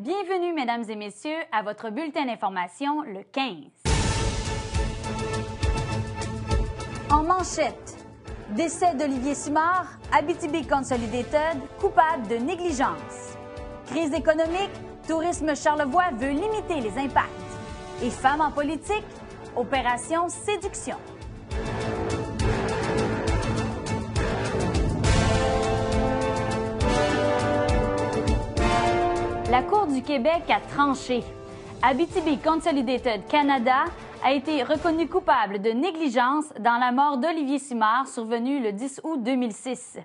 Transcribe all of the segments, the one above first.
Bienvenue, mesdames et messieurs, à votre bulletin d'information, le 15. En manchette, décès d'Olivier Simard, Abitibi Consolidated, coupable de négligence. Crise économique, Tourisme Charlevoix veut limiter les impacts. Et femmes en politique, opération séduction. La Cour du Québec a tranché. Abitibi Consolidated Canada a été reconnu coupable de négligence dans la mort d'Olivier Simard survenue le 10 août 2006.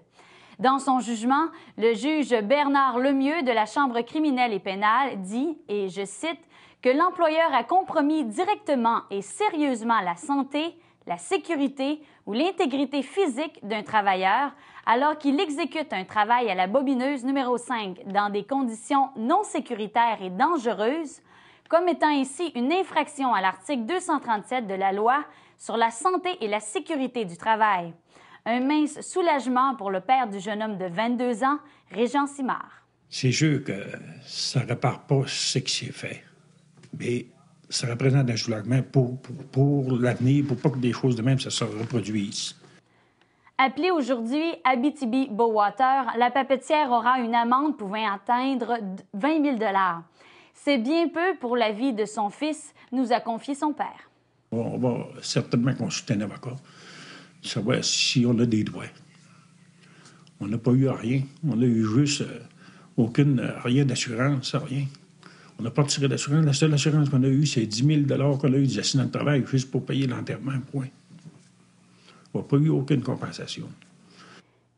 Dans son jugement, le juge Bernard Lemieux de la Chambre criminelle et pénale dit, et je cite, que l'employeur a compromis directement et sérieusement la santé, la sécurité ou l'intégrité physique d'un travailleur alors qu'il exécute un travail à la bobineuse numéro 5 dans des conditions non sécuritaires et dangereuses, comme étant ici une infraction à l'article 237 de la Loi sur la santé et la sécurité du travail. Un mince soulagement pour le père du jeune homme de 22 ans, Régent Simard. C'est sûr que ça ne répare pas ce qui s'est fait, mais ça représente un soulagement pour l'avenir, pour pas que des choses de même ça se reproduisent. Appelée aujourd'hui Abitibi-Bowater, la papetière aura une amende pouvant atteindre 20 000 $. C'est bien peu pour la vie de son fils, nous a confié son père. On va certainement consulter un avocat, savoir si on a des droits. On n'a pas eu rien. On a eu juste rien d'assurance, rien. On n'a pas tiré d'assurance. La seule assurance qu'on a eue, c'est 10 000 $ qu'on a eu des accidents de travail juste pour payer l'enterrement, point. On n'a pas eu aucune compensation.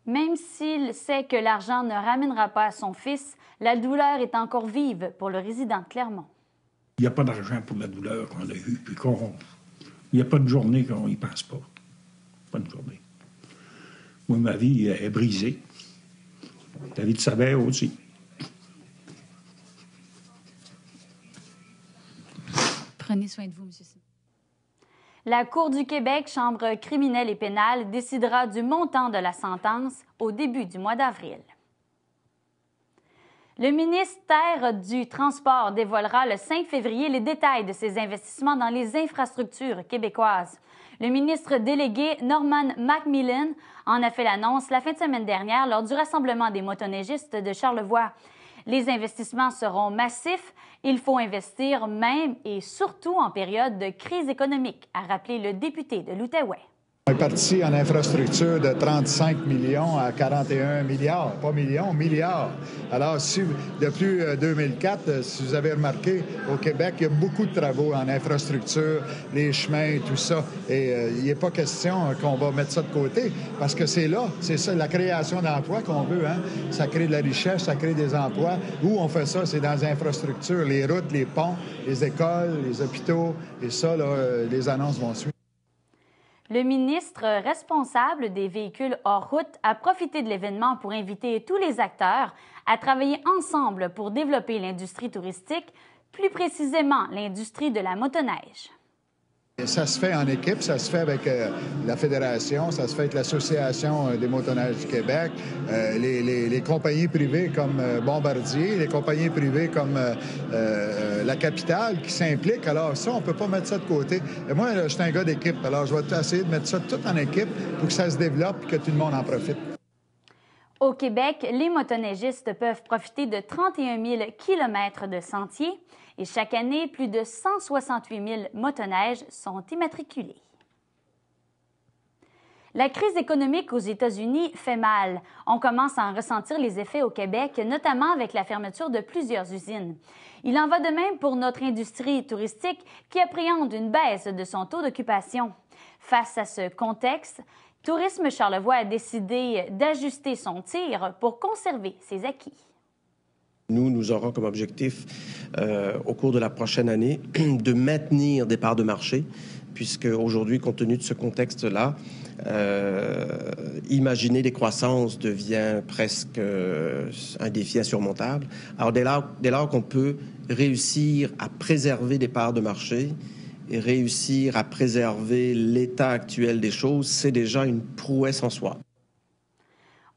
Même s'il sait que l'argent ne ramènera pas à son fils, la douleur est encore vive pour le résident de Clermont. Il n'y a pas d'argent pour la douleur qu'on a eue, puis il n'y a pas de journée qu'on n'y pense pas. Pas de journée. Moi, ma vie est brisée. La vie de sa mère aussi. Prenez soin de vous, M. Simard. La Cour du Québec, Chambre criminelle et pénale, décidera du montant de la sentence au début du mois d'avril. Le ministère du Transport dévoilera le 5 février les détails de ses investissements dans les infrastructures québécoises. Le ministre délégué Norman McMillan en a fait l'annonce la fin de semaine dernière lors du rassemblement des motoneigistes de Charlevoix. Les investissements seront massifs. Il faut investir même et surtout en période de crise économique, a rappelé le député de l'Outaouais. On est parti en infrastructure de 35 millions à 41 milliards, pas millions, milliards. Alors, depuis 2004, si vous avez remarqué, au Québec, il y a beaucoup de travaux en infrastructure, les chemins, tout ça. Et il n'est pas question qu'on va mettre ça de côté, parce que c'est ça, la création d'emplois qu'on veut. Hein? Ça crée de la richesse, ça crée des emplois. Où on fait ça, c'est dans les infrastructures, les routes, les ponts, les écoles, les hôpitaux. Et ça, là, les annonces vont suivre. Le ministre responsable des véhicules hors route a profité de l'événement pour inviter tous les acteurs à travailler ensemble pour développer l'industrie touristique, plus précisément l'industrie de la motoneige. Ça se fait en équipe, ça se fait avec la Fédération, ça se fait avec l'Association des motoneiges du Québec, les compagnies privées comme Bombardier, les compagnies privées comme la Capitale qui s'impliquent. Alors ça, on ne peut pas mettre ça de côté. Et moi, je suis un gars d'équipe, alors je vais essayer de mettre ça tout en équipe pour que ça se développe et que tout le monde en profite. Au Québec, les motoneigistes peuvent profiter de 31 000 kilomètres de sentiers et chaque année, plus de 168 000 motoneiges sont immatriculés. La crise économique aux États-Unis fait mal. On commence à en ressentir les effets au Québec, notamment avec la fermeture de plusieurs usines. Il en va de même pour notre industrie touristique qui appréhende une baisse de son taux d'occupation. Face à ce contexte, Tourisme Charlevoix a décidé d'ajuster son tir pour conserver ses acquis. Nous aurons comme objectif, au cours de la prochaine année, de maintenir des parts de marché, puisque aujourd'hui, compte tenu de ce contexte-là, imaginer des croissances devient presque un défi insurmontable. Alors, dès lors qu'on peut réussir à préserver des parts de marché et réussir à préserver l'état actuel des choses, c'est déjà une prouesse en soi.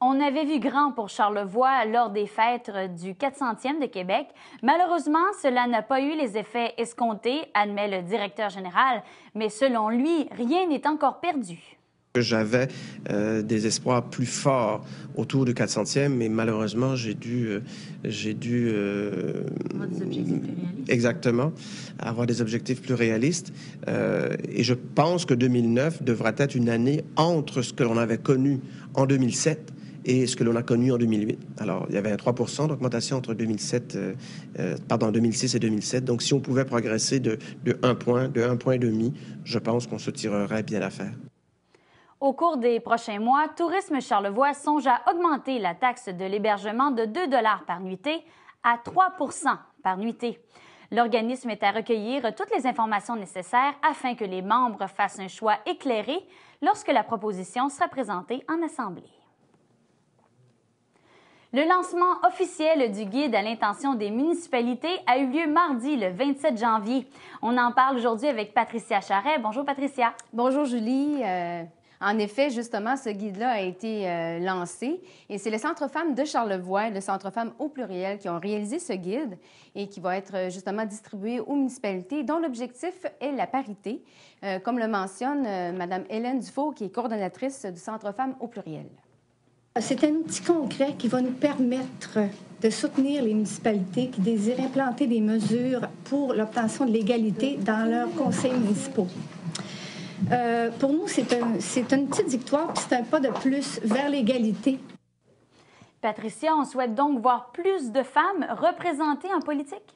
On avait vu grand pour Charlevoix lors des fêtes du 400e de Québec. Malheureusement, cela n'a pas eu les effets escomptés, admet le directeur général. Mais selon lui, rien n'est encore perdu. J'avais des espoirs plus forts autour du 400e, mais malheureusement, j'ai dû Avoir des objectifs plus réalistes. Exactement, avoir des objectifs plus réalistes. Et je pense que 2009 devra être une année entre ce que l'on avait connu en 2007 et ce que l'on a connu en 2008. Alors, il y avait un 3% d'augmentation entre 2006 et 2007. Donc, si on pouvait progresser de 1 point, de 1,5 point, je pense qu'on se tirerait bien l'affaire. Au cours des prochains mois, Tourisme Charlevoix songe à augmenter la taxe de l'hébergement de 2 $ par nuitée à 3 % par nuitée. L'organisme est à recueillir toutes les informations nécessaires afin que les membres fassent un choix éclairé lorsque la proposition sera présentée en Assemblée. Le lancement officiel du guide à l'intention des municipalités a eu lieu mardi, le 27 janvier. On en parle aujourd'hui avec Patricia Charret. Bonjour, Patricia. Bonjour, Julie. En effet, justement, ce guide-là a été lancé et c'est le Centre Femmes de Charlevoix, le Centre Femmes au pluriel, qui ont réalisé ce guide et qui va être justement distribué aux municipalités, dont l'objectif est la parité, comme le mentionne Mme Hélène Dufault, qui est coordonnatrice du Centre Femmes au pluriel. C'est un outil concret qui va nous permettre de soutenir les municipalités qui désirent implanter des mesures pour l'obtention de l'égalité dans leurs conseils municipaux. Pour nous, c'est une petite victoire, puis c'est un pas de plus vers l'égalité. Patricia, on souhaite donc voir plus de femmes représentées en politique?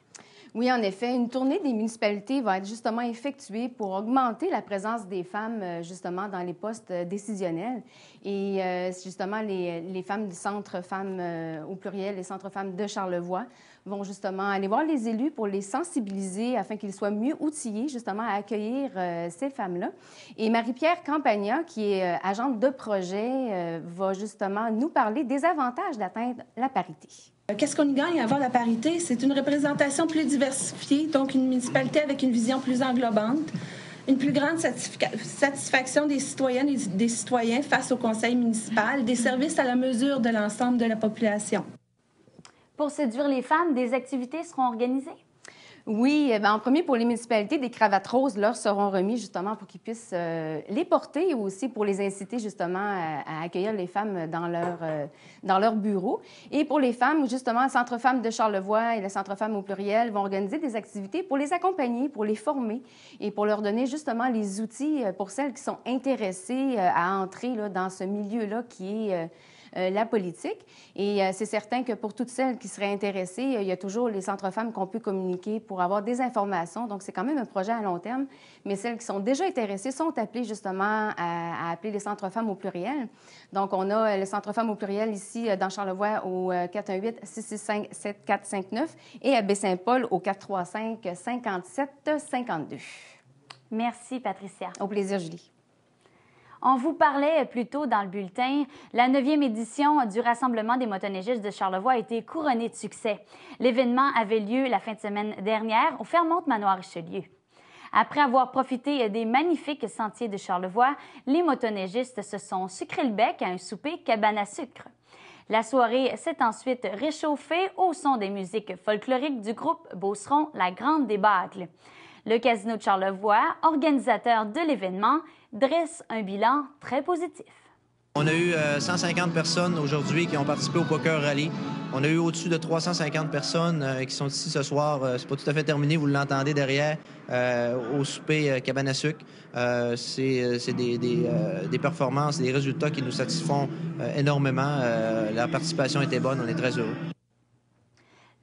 Oui, en effet, une tournée des municipalités va être justement effectuée pour augmenter la présence des femmes justement dans les postes décisionnels. Et justement, les femmes du Centre Femmes au pluriel, les Centres Femmes de Charlevoix, vont justement aller voir les élus pour les sensibiliser afin qu'ils soient mieux outillés justement à accueillir ces femmes-là. Et Marie-Pierre Campagna, qui est agente de projet, va justement nous parler des avantages d'atteindre la parité. Qu'est-ce qu'on y gagne à avoir la parité? C'est une représentation plus diversifiée, donc une municipalité avec une vision plus englobante, une plus grande satisfaction des citoyennes et des citoyens face au conseil municipal, des services à la mesure de l'ensemble de la population. Pour séduire les femmes, des activités seront organisées? Oui, en premier, pour les municipalités, des cravates roses leur seront remises justement pour qu'ils puissent les porter et aussi pour les inciter justement à accueillir les femmes dans leur bureau. Et pour les femmes, justement, le Centre Femmes de Charlevoix et le Centre Femmes au pluriel vont organiser des activités pour les accompagner, pour les former et pour leur donner justement les outils pour celles qui sont intéressées à entrer là, dans ce milieu-là qui est la politique. Et c'est certain que pour toutes celles qui seraient intéressées, il y a toujours les centres femmes qu'on peut communiquer pour avoir des informations. Donc, c'est quand même un projet à long terme. Mais celles qui sont déjà intéressées sont appelées justement à appeler les centres femmes au pluriel. Donc, on a le Centre Femmes au pluriel ici dans Charlevoix au 418-665-7459 et à Baie-Saint-Paul au 435-5752. Merci, Patricia. Au plaisir, Julie. On vous parlait plus tôt dans le bulletin, la 9e édition du Rassemblement des motoneigistes de Charlevoix a été couronnée de succès. L'événement avait lieu la fin de semaine dernière au Fairmont Manoir Richelieu. Après avoir profité des magnifiques sentiers de Charlevoix, les motoneigistes se sont sucrés le bec à un souper cabane à sucre. La soirée s'est ensuite réchauffée au son des musiques folkloriques du groupe Beauceron, La Grande Débâcle. Le Casino de Charlevoix, organisateur de l'événement, dresse un bilan très positif. On a eu 150 personnes aujourd'hui qui ont participé au Poker Rally. On a eu au-dessus de 350 personnes qui sont ici ce soir. C'est pas tout à fait terminé, vous l'entendez derrière, au souper cabane à sucre. C'est des performances, des résultats qui nous satisfont énormément. La participation était bonne, on est très heureux.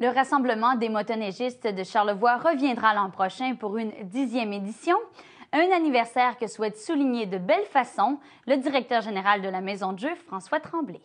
Le Rassemblement des motoneigistes de Charlevoix reviendra l'an prochain pour une 10e édition. Un anniversaire que souhaite souligner de belle façon le directeur général de la Maison de jeu, François Tremblay.